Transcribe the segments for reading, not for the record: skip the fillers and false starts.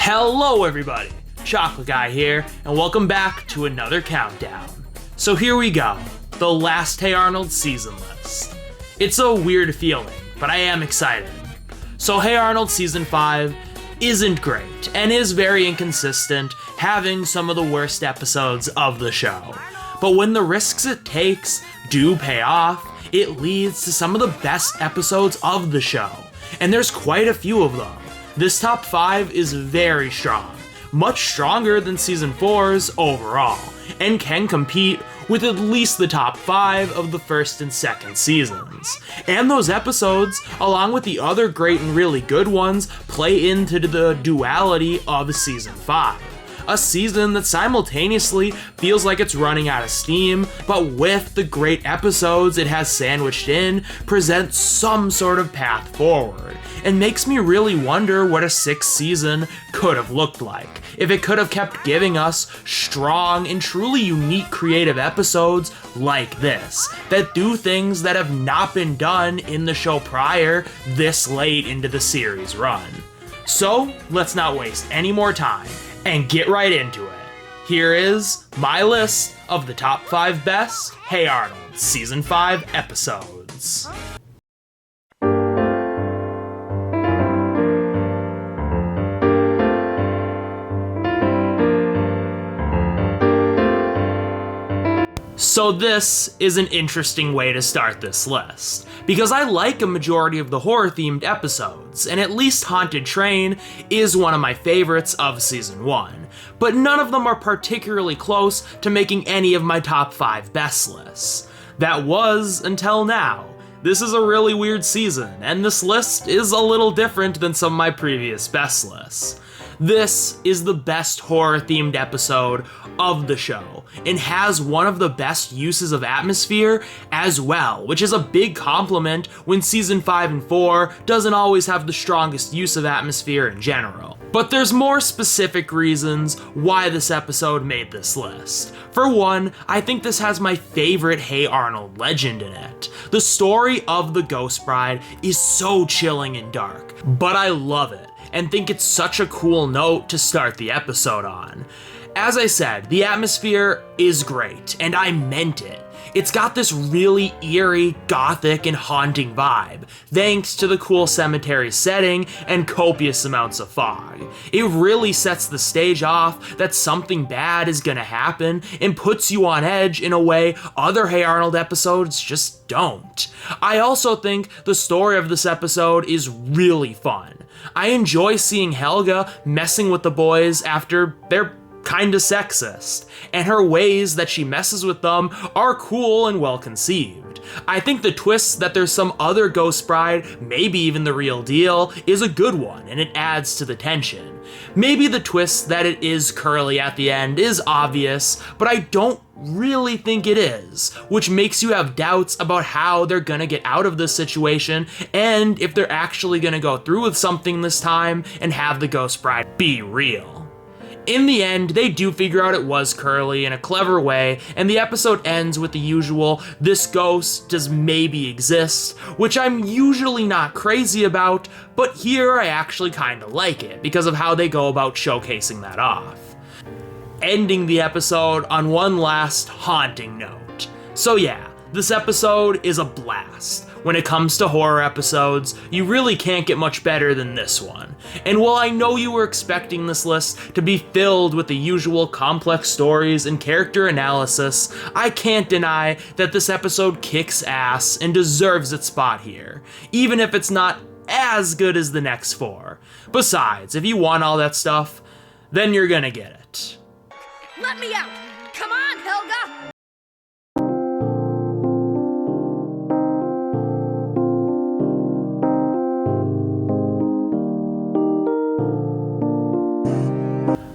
Hello everybody, Chocolate Guy here, and welcome back to another countdown. So here we go, the last Hey Arnold season list. It's a weird feeling, but I am excited. So Hey Arnold Season 5 isn't great, and is very inconsistent, having some of the worst episodes of the show. But when the risks it takes do pay off, it leads to some of the best episodes of the show, and there's quite a few of them. This top 5 is very strong, much stronger than Season 4's overall, and can compete with at least the top 5 of the first and second seasons. And those episodes, along with the other great and really good ones, play into the duality of Season 5. A season that simultaneously feels like it's running out of steam, but with the great episodes it has sandwiched in, presents some sort of path forward, and makes me really wonder what a sixth season could have looked like, if it could have kept giving us strong and truly unique creative episodes like this, that do things that have not been done in the show prior this late into the series run. So, let's not waste any more time and get right into it. Here is my list of the top 5 best Hey Arnold Season 5 episodes. So this is an interesting way to start this list, because I like a majority of the horror-themed episodes, and at least Haunted Train is one of my favorites of Season 1, but none of them are particularly close to making any of my top 5 best lists. That was until now. This is a really weird season, and this list is a little different than some of my previous best lists. This is the best horror-themed episode of the show, and has one of the best uses of atmosphere as well, which is a big compliment when Season 5 and 4 doesn't always have the strongest use of atmosphere in general. But there's more specific reasons why this episode made this list. For one, I think this has my favorite Hey Arnold legend in it. The story of the Ghost Bride is so chilling and dark, but I love it, and think it's such a cool note to start the episode on. As I said, the atmosphere is great, and I meant it. It's got this really eerie, gothic, and haunting vibe, thanks to the cool cemetery setting and copious amounts of fog. It really sets the stage off that something bad is gonna happen, and puts you on edge in a way other Hey Arnold episodes just don't. I also think the story of this episode is really fun. I enjoy seeing Helga messing with the boys after they're kinda sexist, and her ways that she messes with them are cool and well conceived. I think the twist that there's some other Ghost Bride, maybe even the real deal, is a good one, and it adds to the tension. Maybe the twist that it is Curly at the end is obvious, but I don't really think it is, which makes you have doubts about how they're gonna get out of this situation, and if they're actually gonna go through with something this time and have the Ghost Bride be real. In the end, they do figure out it was Curly in a clever way, and the episode ends with the usual, this ghost does maybe exist, which I'm usually not crazy about, but here I actually kinda like it, because of how they go about showcasing that off. Ending the episode on one last haunting note. So yeah, this episode is a blast. When it comes to horror episodes, you really can't get much better than this one. And while I know you were expecting this list to be filled with the usual complex stories and character analysis, I can't deny that this episode kicks ass and deserves its spot here, even if it's not as good as the next 4. Besides, if you want all that stuff, then you're gonna get it. Let me out! Come on, Helga!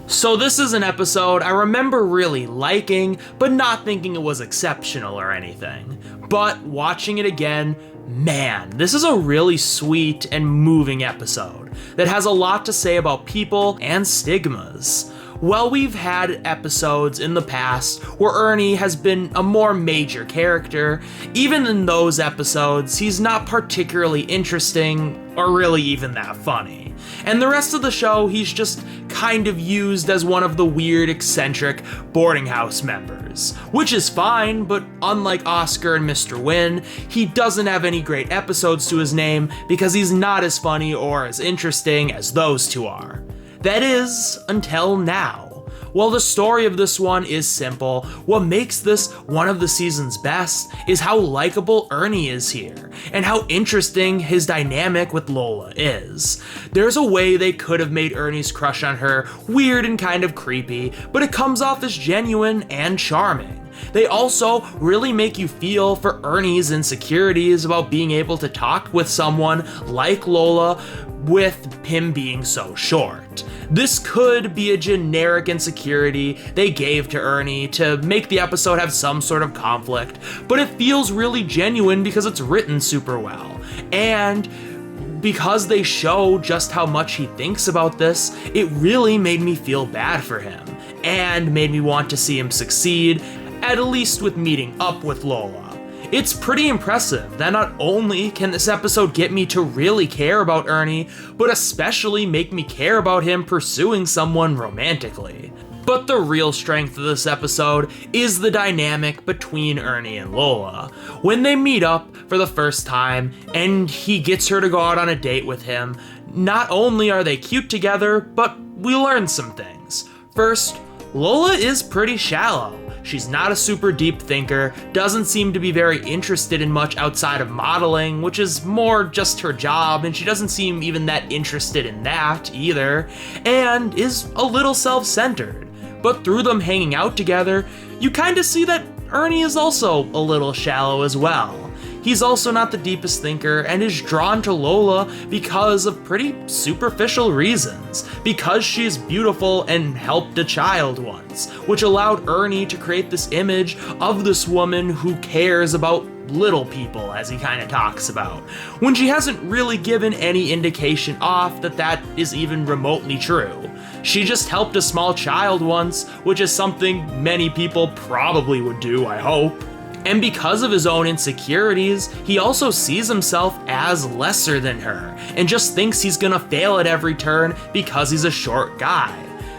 So this is an episode I remember really liking, but not thinking it was exceptional or anything. But watching it again, man, this is a really sweet and moving episode that has a lot to say about people and stigmas. While we've had episodes in the past where Ernie has been a more major character, even in those episodes, he's not particularly interesting or really even that funny. And the rest of the show, he's just kind of used as one of the weird, eccentric boarding house members, which is fine, but unlike Oscar and Mr. Wynn, he doesn't have any great episodes to his name because he's not as funny or as interesting as those two are. That is, until now. While the story of this one is simple, what makes this one of the season's best is how likable Ernie is here, and how interesting his dynamic with Lola is. There's a way they could have made Ernie's crush on her weird and kind of creepy, but it comes off as genuine and charming. They also really make you feel for Ernie's insecurities about being able to talk with someone like Lola with him being so short. This could be a generic insecurity they gave to Ernie to make the episode have some sort of conflict, but it feels really genuine because it's written super well. And because they show just how much he thinks about this, it really made me feel bad for him, and made me want to see him succeed, at least with meeting up with Lola. It's pretty impressive that not only can this episode get me to really care about Ernie, but especially make me care about him pursuing someone romantically. But the real strength of this episode is the dynamic between Ernie and Lola. When they meet up for the first time and he gets her to go out on a date with him, not only are they cute together, but we learn some things. First, Lola is pretty shallow. She's not a super deep thinker, doesn't seem to be very interested in much outside of modeling, which is more just her job, and she doesn't seem even that interested in that either, and is a little self-centered. But through them hanging out together, you kinda see that Ernie is also a little shallow as well. He's also not the deepest thinker and is drawn to Lola because of pretty superficial reasons. Because she's beautiful and helped a child once, which allowed Ernie to create this image of this woman who cares about little people, as he kind of talks about, when she hasn't really given any indication off that that is even remotely true. She just helped a small child once, which is something many people probably would do, I hope. And because of his own insecurities, he also sees himself as lesser than her, and just thinks he's gonna fail at every turn because he's a short guy.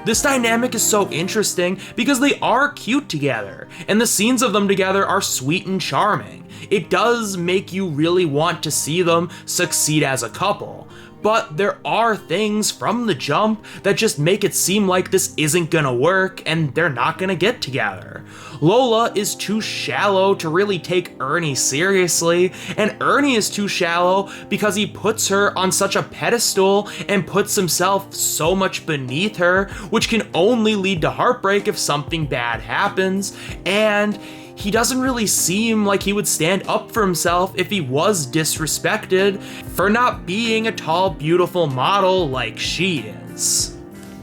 This dynamic is so interesting because they are cute together, and the scenes of them together are sweet and charming. It does make you really want to see them succeed as a couple. But there are things from the jump that just make it seem like this isn't gonna work and they're not gonna get together. Lola is too shallow to really take Ernie seriously, and Ernie is too shallow because he puts her on such a pedestal and puts himself so much beneath her, which can only lead to heartbreak if something bad happens, and he doesn't really seem like he would stand up for himself if he was disrespected for not being a tall, beautiful model like she is.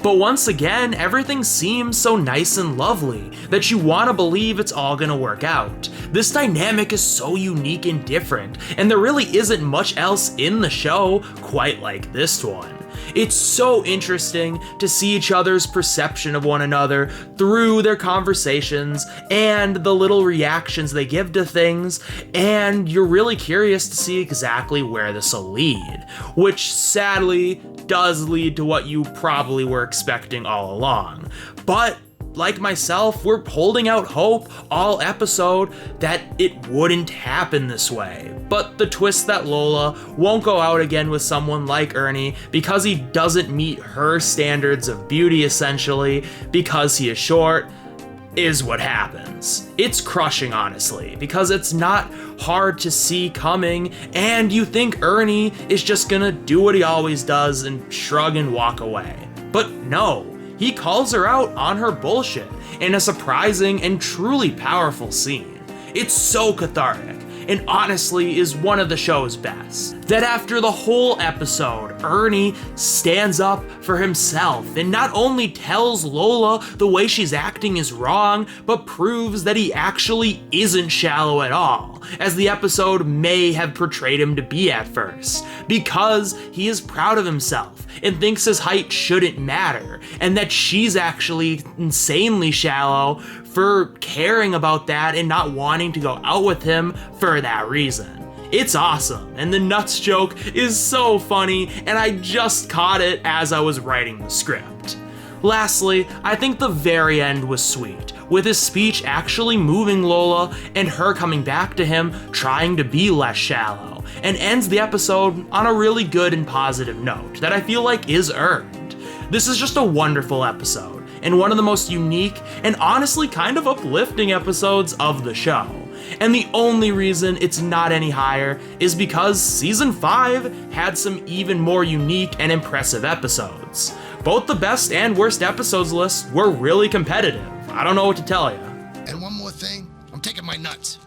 But once again, everything seems so nice and lovely that you want to believe it's all gonna work out. This dynamic is so unique and different, and there really isn't much else in the show quite like this one. It's so interesting to see each other's perception of one another through their conversations and the little reactions they give to things, and you're really curious to see exactly where this will lead, which sadly does lead to what you probably were expecting all along. But like myself, we're holding out hope all episode that it wouldn't happen this way. But the twist that Lola won't go out again with someone like Ernie because he doesn't meet her standards of beauty, essentially, because he is short, is what happens. It's crushing, honestly, because it's not hard to see coming, and you think Ernie is just gonna do what he always does and shrug and walk away. But no. He calls her out on her bullshit in a surprising and truly powerful scene. It's so cathartic, and honestly is one of the show's best. That after the whole episode, Ernie stands up for himself and not only tells Lola the way she's acting is wrong, but proves that he actually isn't shallow at all, as the episode may have portrayed him to be at first, because he is proud of himself and thinks his height shouldn't matter, and that she's actually insanely shallow for caring about that and not wanting to go out with him for that reason. It's awesome, and the nuts joke is so funny, and I just caught it as I was writing the script. Lastly, I think the very end was sweet, with his speech actually moving Lola and her coming back to him trying to be less shallow, and ends the episode on a really good and positive note that I feel like is earned. This is just a wonderful episode, and one of the most unique and honestly kind of uplifting episodes of the show. And the only reason it's not any higher is because Season 5 had some even more unique and impressive episodes. Both the best and worst episodes lists were really competitive. I don't know what to tell you. And one more thing, I'm taking my nuts.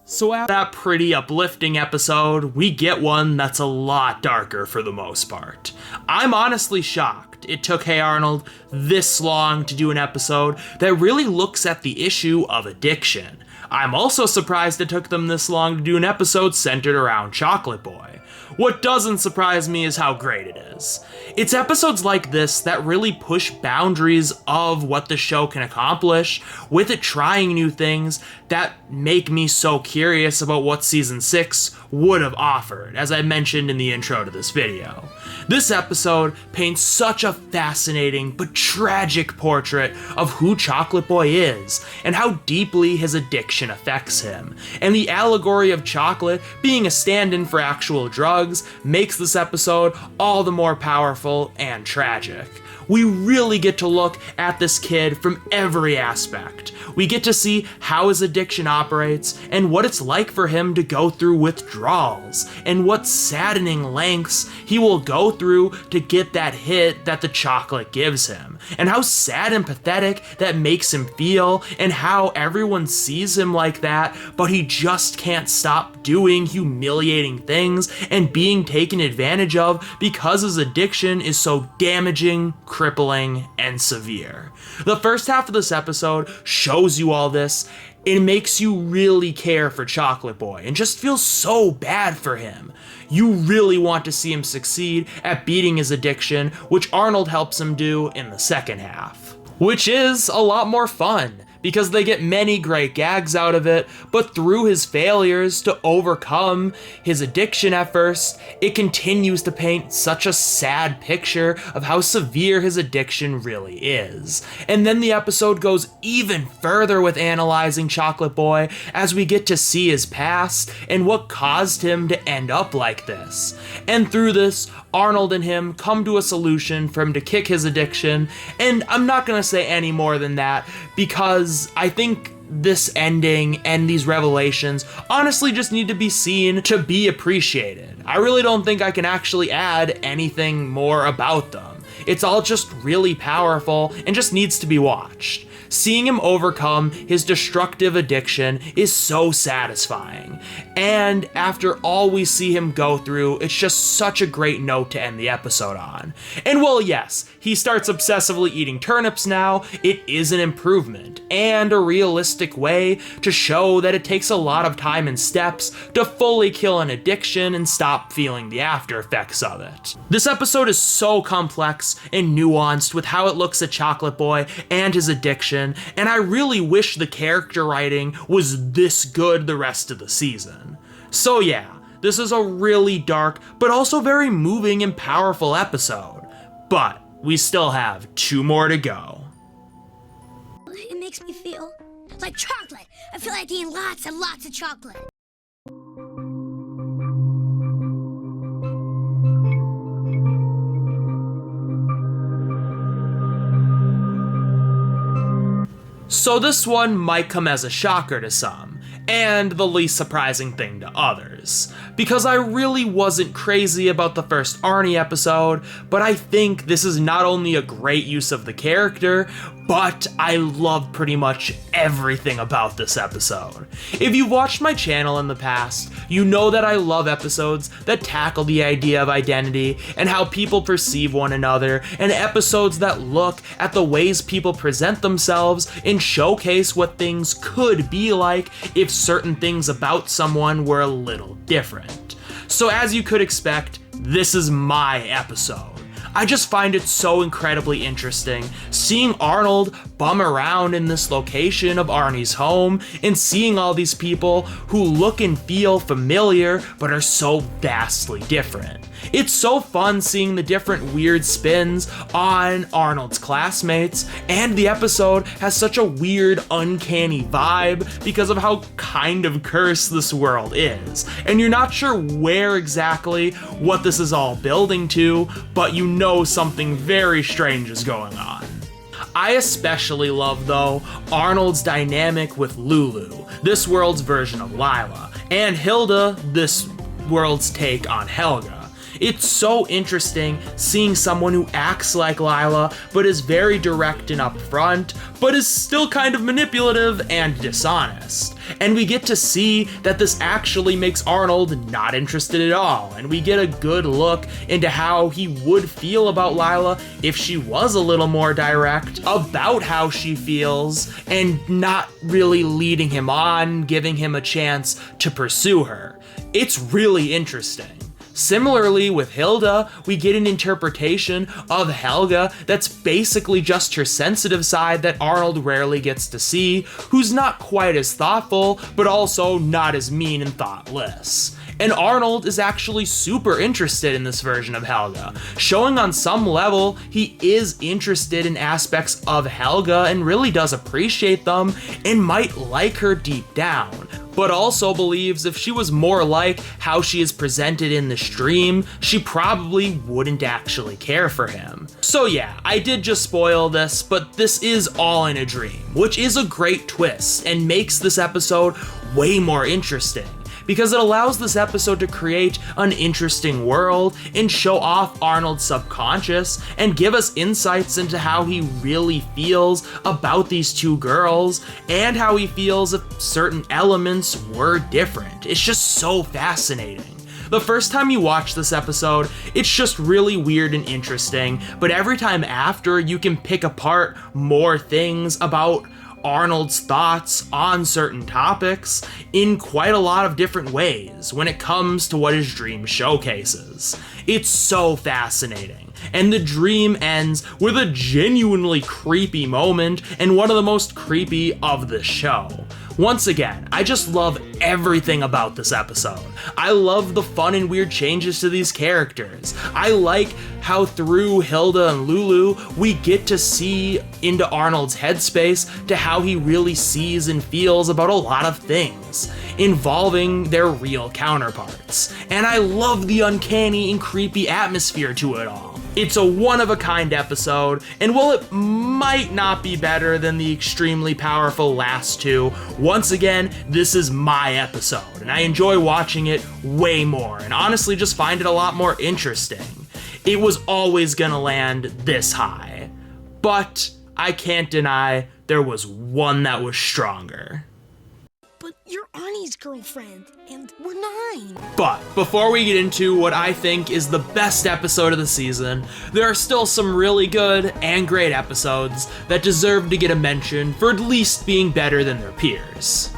So after that pretty uplifting episode, we get one that's a lot darker for the most part. I'm honestly shocked it took Hey Arnold this long to do an episode that really looks at the issue of addiction. I'm also surprised it took them this long to do an episode centered around Chocolate Boy. What doesn't surprise me is how great it is. It's episodes like this that really push boundaries of what the show can accomplish, with it trying new things that make me so curious about what Season 6 would have offered, as I mentioned in the intro to this video. This episode paints such a fascinating but tragic portrait of who Chocolate Boy is, and how deeply his addiction affects him. And the allegory of chocolate being a stand-in for actual drugs makes this episode all the more powerful and tragic. We really get to look at this kid from every aspect. We get to see how his addiction operates and what it's like for him to go through withdrawals and what saddening lengths he will go through to get that hit that the chocolate gives him, and how sad and pathetic that makes him feel, and how everyone sees him like that, but he just can't stop doing humiliating things and being taken advantage of because his addiction is so damaging, crippling, and severe. The first half of this episode shows you all this. It makes you really care for Chocolate Boy and just feel so bad for him. You really want to see him succeed at beating his addiction, which Arnold helps him do in the second half. Which is a lot more fun, because they get many great gags out of it, but through his failures to overcome his addiction at first, it continues to paint such a sad picture of how severe his addiction really is. And then the episode goes even further with analyzing Chocolate Boy as we get to see his past and what caused him to end up like this. And through this, Arnold and him come to a solution for him to kick his addiction, and I'm not gonna say any more than that because I think this ending and these revelations honestly just need to be seen to be appreciated. I really don't think I can actually add anything more about them. It's all just really powerful and just needs to be watched. Seeing him overcome his destructive addiction is so satisfying. And after all we see him go through, it's just such a great note to end the episode on. And well, yes, he starts obsessively eating turnips now. It is an improvement and a realistic way to show that it takes a lot of time and steps to fully kill an addiction and stop feeling the after effects of it. This episode is so complex and nuanced with how it looks at Chocolate Boy and his addiction, and I really wish the character writing was this good the rest of the season. So yeah, this is a really dark but also very moving and powerful episode, but we still have 2 more to go. It makes me feel like chocolate. I feel like eating lots and lots of chocolate. So this one might come as a shocker to some, and the least surprising thing to others, because I really wasn't crazy about the first Arnie episode, but I think this is not only a great use of the character, but I love pretty much everything about this episode. If you've watched my channel in the past, you know that I love episodes that tackle the idea of identity and how people perceive one another, and episodes that look at the ways people present themselves and showcase what things could be like if certain things about someone were a little different. So as you could expect, this is my episode. I just find it so incredibly interesting seeing Arnold bum around in this location of Arnie's home and seeing all these people who look and feel familiar but are so vastly different. It's so fun seeing the different weird spins on Arnold's classmates, and the episode has such a weird, uncanny vibe because of how kind of cursed this world is. And you're not sure where exactly what this is all building to, but you know something very strange is going on. I especially love, though, Arnold's dynamic with Lulu, this world's version of Lila, and Hilda, this world's take on Helga. It's so interesting seeing someone who acts like Lila, but is very direct and upfront, but is still kind of manipulative and dishonest. And we get to see that this actually makes Arnold not interested at all, and we get a good look into how he would feel about Lila if she was a little more direct about how she feels, and not really leading him on, giving him a chance to pursue her. It's really interesting. Similarly, with Hilda, we get an interpretation of Helga that's basically just her sensitive side that Arnold rarely gets to see, who's not quite as thoughtful, but also not as mean and thoughtless. And Arnold is actually super interested in this version of Helga, showing on some level he is interested in aspects of Helga and really does appreciate them and might like her deep down, but also believes if she was more like how she is presented in the stream, she probably wouldn't actually care for him. So yeah, I did just spoil this, but this is all in a dream, which is a great twist and makes this episode way more interesting, because it allows this episode to create an interesting world and show off Arnold's subconscious and give us insights into how he really feels about these two girls and how he feels if certain elements were different. It's just so fascinating. The first time you watch this episode, it's just really weird and interesting, but every time after, you can pick apart more things about Arnold's thoughts on certain topics in quite a lot of different ways when it comes to what his dream showcases. It's so fascinating. And the dream ends with a genuinely creepy moment and one of the most creepy of the show. Once again, I just love everything about this episode. I love the fun and weird changes to these characters. I like how through Hilda and Lulu, we get to see into Arnold's headspace to how he really sees and feels about a lot of things involving their real counterparts. And I love the uncanny and creepy atmosphere to it all. It's a one-of-a-kind episode, and while it might not be better than the extremely powerful last two, once again, this is my episode, and I enjoy watching it way more, and honestly just find it a lot more interesting. It was always gonna land this high, but I can't deny there was one that was stronger. But you're Arnie's girlfriend, and we're 9. But before we get into what I think is the best episode of the season, there are still some really good and great episodes that deserve to get a mention for at least being better than their peers.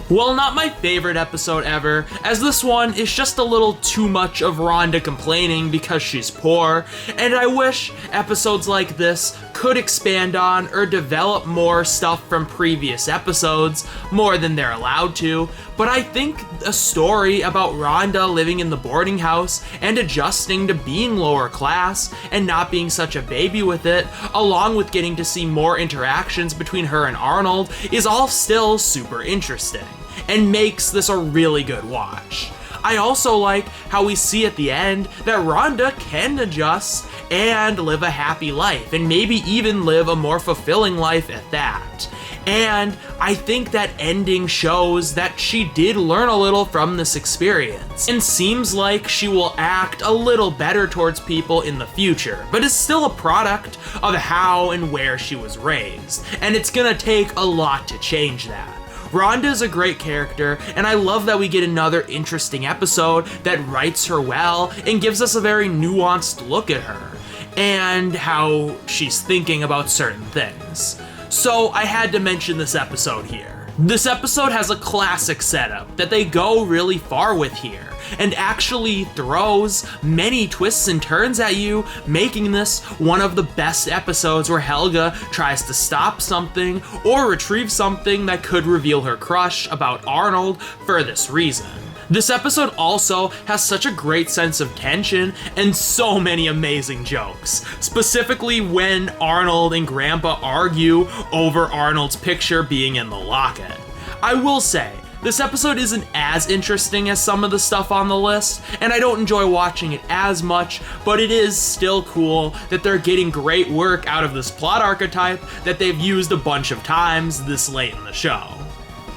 Well, not my favorite episode ever, as this one is just a little too much of Rhonda complaining because she's poor, and I wish episodes like this could expand on or develop more stuff from previous episodes, more than they're allowed to, but I think a story about Rhonda living in the boarding house and adjusting to being lower class and not being such a baby with it, along with getting to see more interactions between her and Arnold, is all still super interesting and makes this a really good watch. I also like how we see at the end that Rhonda can adjust and live a happy life, and maybe even live a more fulfilling life at that. And I think that ending shows that she did learn a little from this experience, and seems like she will act a little better towards people in the future, but is still a product of how and where she was raised, and it's gonna take a lot to change that. Rhonda is a great character, and I love that we get another interesting episode that writes her well and gives us a very nuanced look at her and how she's thinking about certain things. So I had to mention this episode here. This episode has a classic setup that they go really far with here, and actually throws many twists and turns at you, making this one of the best episodes where Helga tries to stop something or retrieve something that could reveal her crush about Arnold for this reason. This episode also has such a great sense of tension and so many amazing jokes, specifically when Arnold and Grandpa argue over Arnold's picture being in the locket. I will say, this episode isn't as interesting as some of the stuff on the list, and I don't enjoy watching it as much, but it is still cool that they're getting great work out of this plot archetype that they've used a bunch of times this late in the show.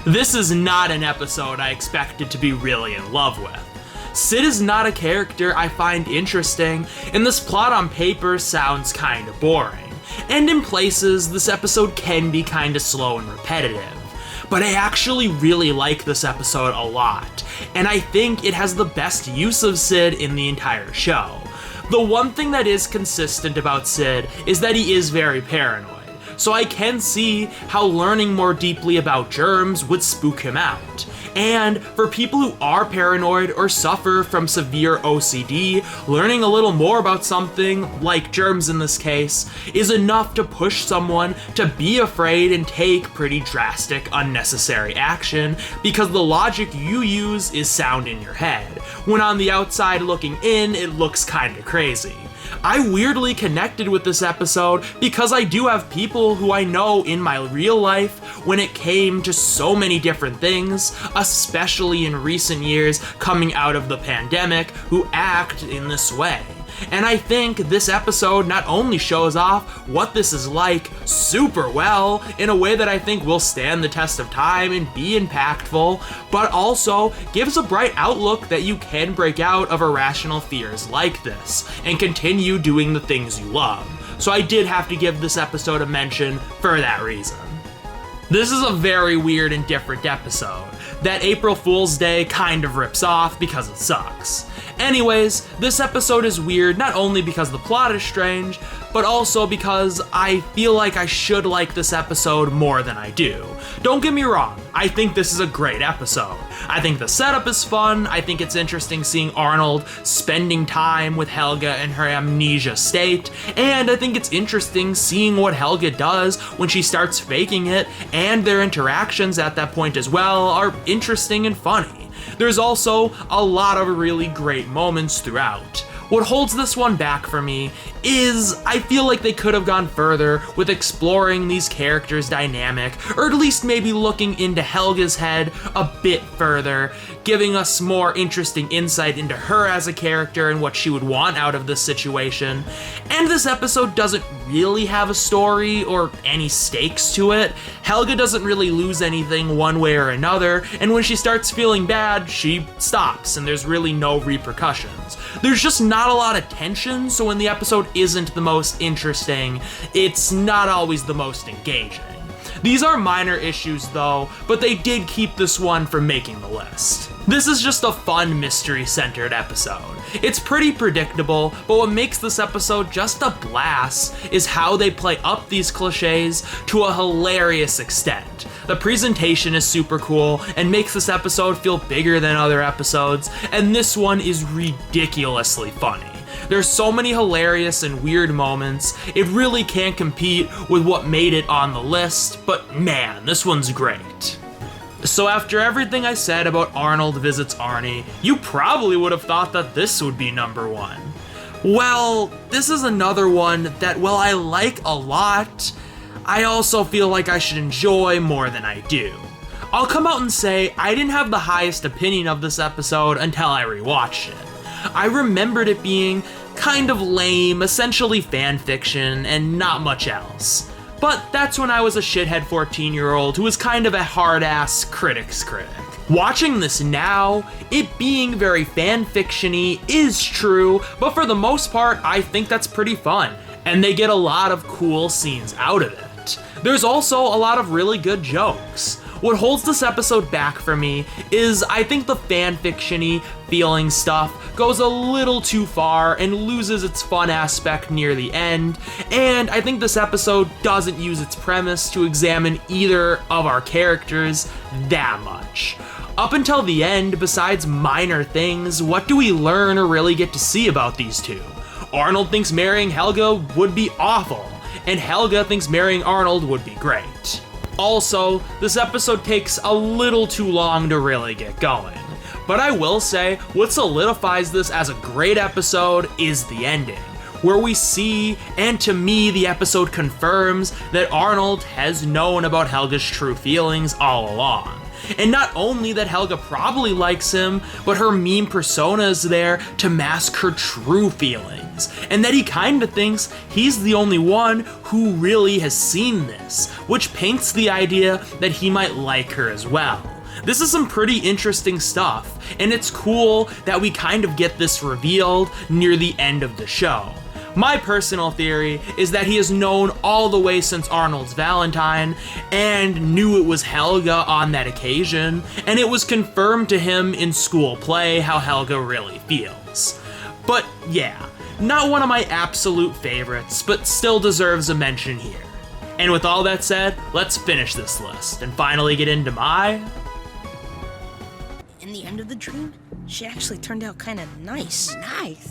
This is not an episode I expected to be really in love with. Sid is not a character I find interesting, and this plot on paper sounds kinda boring. And in places, this episode can be kinda slow and repetitive. But I actually really like this episode a lot, and I think it has the best use of Sid in the entire show. The one thing that is consistent about Sid is that he is very paranoid. So I can see how learning more deeply about germs would spook him out. And for people who are paranoid or suffer from severe OCD, learning a little more about something, like germs in this case, is enough to push someone to be afraid and take pretty drastic, unnecessary action, because the logic you use is sound in your head, when on the outside looking in, it looks kinda crazy. I weirdly connected with this episode because I do have people who I know in my real life when it came to so many different things, especially in recent years coming out of the pandemic, who act in this way. And I think this episode not only shows off what this is like super well in a way that I think will stand the test of time and be impactful, but also gives a bright outlook that you can break out of irrational fears like this and continue doing the things you love. So I did have to give this episode a mention for that reason. This is a very weird and different episode that April Fool's Day kind of rips off because it sucks. Anyways, this episode is weird not only because the plot is strange, but also because I feel like I should like this episode more than I do. Don't get me wrong, I think this is a great episode. I think the setup is fun, I think it's interesting seeing Arnold spending time with Helga in her amnesia state, and I think it's interesting seeing what Helga does when she starts faking it, and their interactions at that point as well are interesting and funny. There's also a lot of really great moments throughout. What holds this one back for me is I feel like they could have gone further with exploring these characters' dynamic, or at least maybe looking into Helga's head a bit further, giving us more interesting insight into her as a character and what she would want out of this situation. And this episode doesn't really have a story or any stakes to it. Helga doesn't really lose anything one way or another, and when she starts feeling bad, she stops, and there's really no repercussions. There's just not a lot of tension, so when the episode isn't the most interesting, it's not always the most engaging. These are minor issues though, but they did keep this one from making the list. This is just a fun, mystery-centered episode. It's pretty predictable, but what makes this episode just a blast is how they play up these cliches to a hilarious extent. The presentation is super cool and makes this episode feel bigger than other episodes, and this one is ridiculously funny. There's so many hilarious and weird moments, it really can't compete with what made it on the list, but man, this one's great. So after everything I said about Arnold Visits Arnie, you probably would have thought that this would be number one. Well, this is another one that, while I like a lot, I also feel like I should enjoy more than I do. I'll come out and say I didn't have the highest opinion of this episode until I rewatched it. I remembered it being kind of lame, essentially fan fiction, and not much else. But that's when I was a shithead 14-year-old who was kind of a hard-ass critic's critic. Watching this now, it being very fan-fiction-y is true, but for the most part, I think that's pretty fun, and they get a lot of cool scenes out of it. There's also a lot of really good jokes. What holds this episode back for me is I think the fanfiction-y feeling stuff goes a little too far and loses its fun aspect near the end, and I think this episode doesn't use its premise to examine either of our characters that much. Up until the end, besides minor things, what do we learn or really get to see about these two? Arnold thinks marrying Helga would be awful, and Helga thinks marrying Arnold would be great. Also, this episode takes a little too long to really get going. But I will say, what solidifies this as a great episode is the ending, where we see, and to me the episode confirms, that Arnold has known about Helga's true feelings all along. And not only that Helga probably likes him, but her meme persona is there to mask her true feelings, and that he kinda thinks he's the only one who really has seen this, which paints the idea that he might like her as well. This is some pretty interesting stuff, and it's cool that we kind of get this revealed near the end of the show. My personal theory is that he has known all the way since Arnold's Valentine and knew it was Helga on that occasion, and it was confirmed to him in school play how Helga really feels. But yeah, not one of my absolute favorites, but still deserves a mention here. And with all that said, let's finish this list and finally get into my... In the end of the dream, she actually turned out kind of nice. Nice.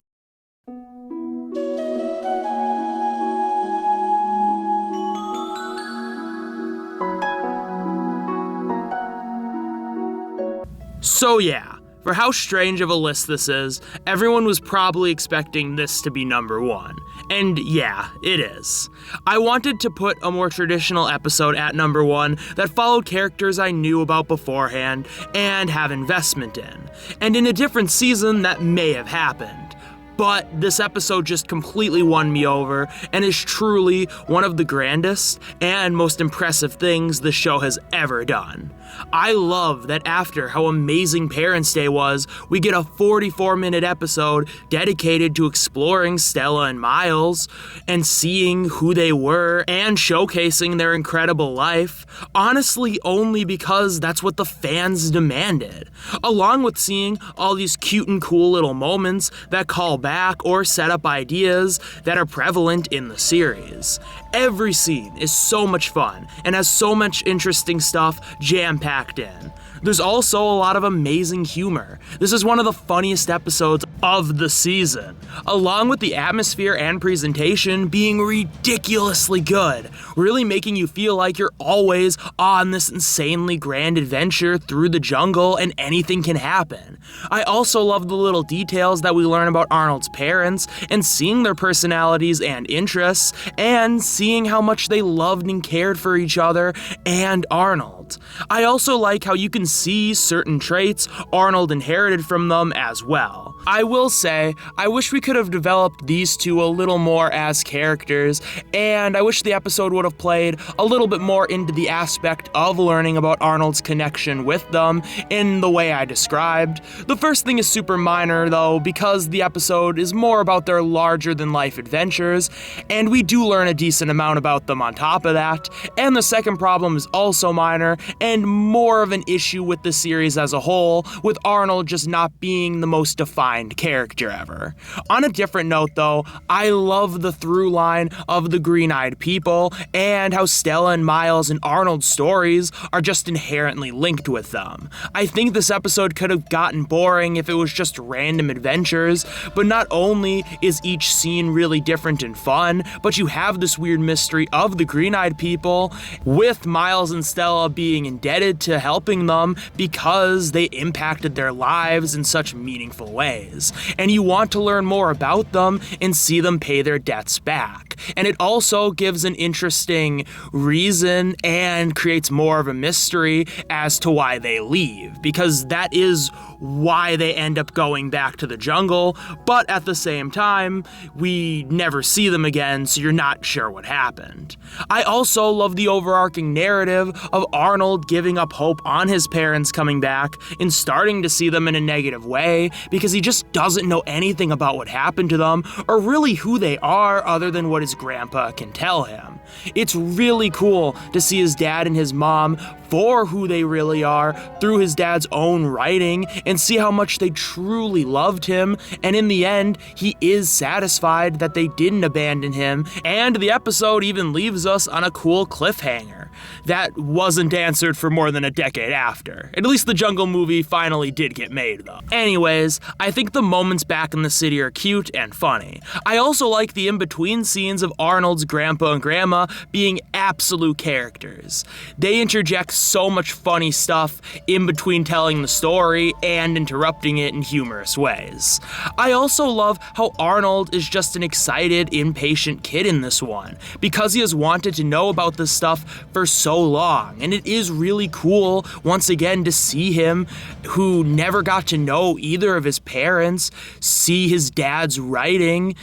So yeah, for how strange of a list this is, everyone was probably expecting this to be number one. And yeah, it is. I wanted to put a more traditional episode at number one that followed characters I knew about beforehand and have investment in. And in a different season, that may have happened. But this episode just completely won me over and is truly one of the grandest and most impressive things the show has ever done. I love that after how amazing Parents' Day was, we get a 44-minute episode dedicated to exploring Stella and Miles and seeing who they were and showcasing their incredible life, honestly only because that's what the fans demanded, along with seeing all these cute and cool little moments that call back or set up ideas that are prevalent in the series. Every scene is so much fun and has so much interesting stuff jam-packed in. There's also a lot of amazing humor. This is one of the funniest episodes of the season, along with the atmosphere and presentation being ridiculously good, really making you feel like you're always on this insanely grand adventure through the jungle and anything can happen. I also love the little details that we learn about Arnold's parents and seeing their personalities and interests and seeing how much they loved and cared for each other and Arnold. I also like how you can see certain traits Arnold inherited from them as well. I will say, I wish we could have developed these two a little more as characters, and I wish the episode would have played a little bit more into the aspect of learning about Arnold's connection with them in the way I described. The first thing is super minor though, because the episode is more about their larger-than-life adventures, and we do learn a decent amount about them on top of that, and the second problem is also minor, and more of an issue with the series as a whole, with Arnold just not being the most defined character ever. On a different note though, I love the through line of the green-eyed people and how Stella and Miles and Arnold's stories are just inherently linked with them. I think this episode could have gotten boring if it was just random adventures, but not only is each scene really different and fun, but you have this weird mystery of the green-eyed people, with Miles and Stella being indebted to helping them because they impacted their lives in such meaningful ways. And you want to learn more about them and see them pay their debts back. And it also gives an interesting reason and creates more of a mystery as to why they leave, because that is why they end up going back to the jungle, but at the same time, we never see them again, so you're not sure what happened. I also love the overarching narrative of Arnold giving up hope on his parents coming back and starting to see them in a negative way, because he just doesn't know anything about what happened to them or really who they are other than what his his grandpa can tell him. It's really cool to see his dad and his mom for who they really are through his dad's own writing and see how much they truly loved him, and in the end, he is satisfied that they didn't abandon him, and the episode even leaves us on a cool cliffhanger that wasn't answered for more than a decade after. At least the Jungle movie finally did get made, though. Anyways, I think the moments back in the city are cute and funny. I also like the in-between scenes of Arnold's grandpa and grandma being absolute characters. They interject so much funny stuff in between telling the story and interrupting it in humorous ways. I also love how Arnold is just an excited, impatient kid in this one, because he has wanted to know about this stuff for so long, and it is really cool once again to see him, who never got to know either of his parents, see his dad's writing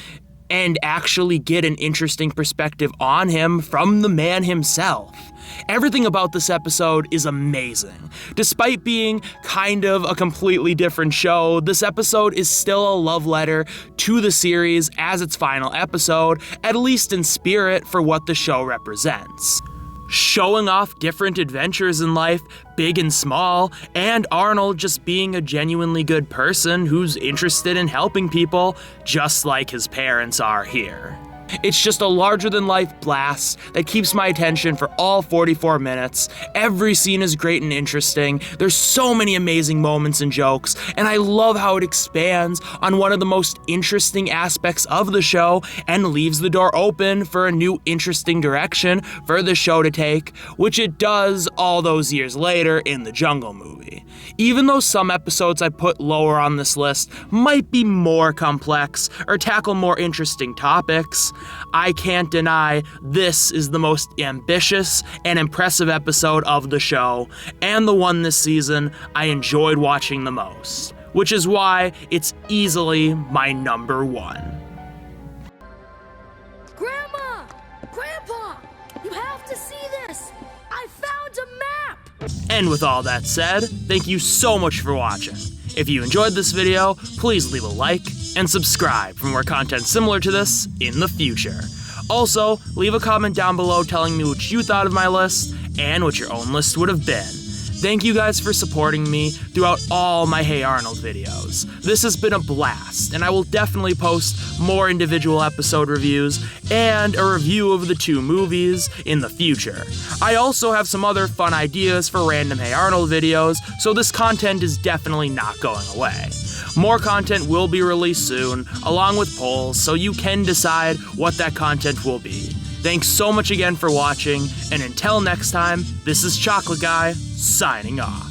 and actually get an interesting perspective on him from the man himself. Everything about this episode is amazing. Despite being kind of a completely different show, this episode is still a love letter to the series as its final episode, at least in spirit for what the show represents. Showing off different adventures in life, big and small, and Arnold just being a genuinely good person who's interested in helping people, just like his parents are here. It's just a larger-than-life blast that keeps my attention for all 44 minutes. Every scene is great and interesting. There's so many amazing moments and jokes, and I love how it expands on one of the most interesting aspects of the show and leaves the door open for a new interesting direction for the show to take, which it does all those years later in the Jungle movie. Even though some episodes I put lower on this list might be more complex or tackle more interesting topics, I can't deny this is the most ambitious and impressive episode of the show, and the one this season I enjoyed watching the most, which is why it's easily my number one. Grandma! Grandpa! You have to see this! I found a map! And with all that said, thank you so much for watching. If you enjoyed this video, please leave a like and subscribe for more content similar to this in the future. Also, leave a comment down below telling me what you thought of my list and what your own list would have been. Thank you guys for supporting me throughout all my Hey Arnold videos. This has been a blast, and I will definitely post more individual episode reviews and a review of the 2 movies in the future. I also have some other fun ideas for random Hey Arnold videos, so this content is definitely not going away. More content will be released soon, along with polls, so you can decide what that content will be. Thanks so much again for watching, and until next time, this is Chocolate Guy, signing off.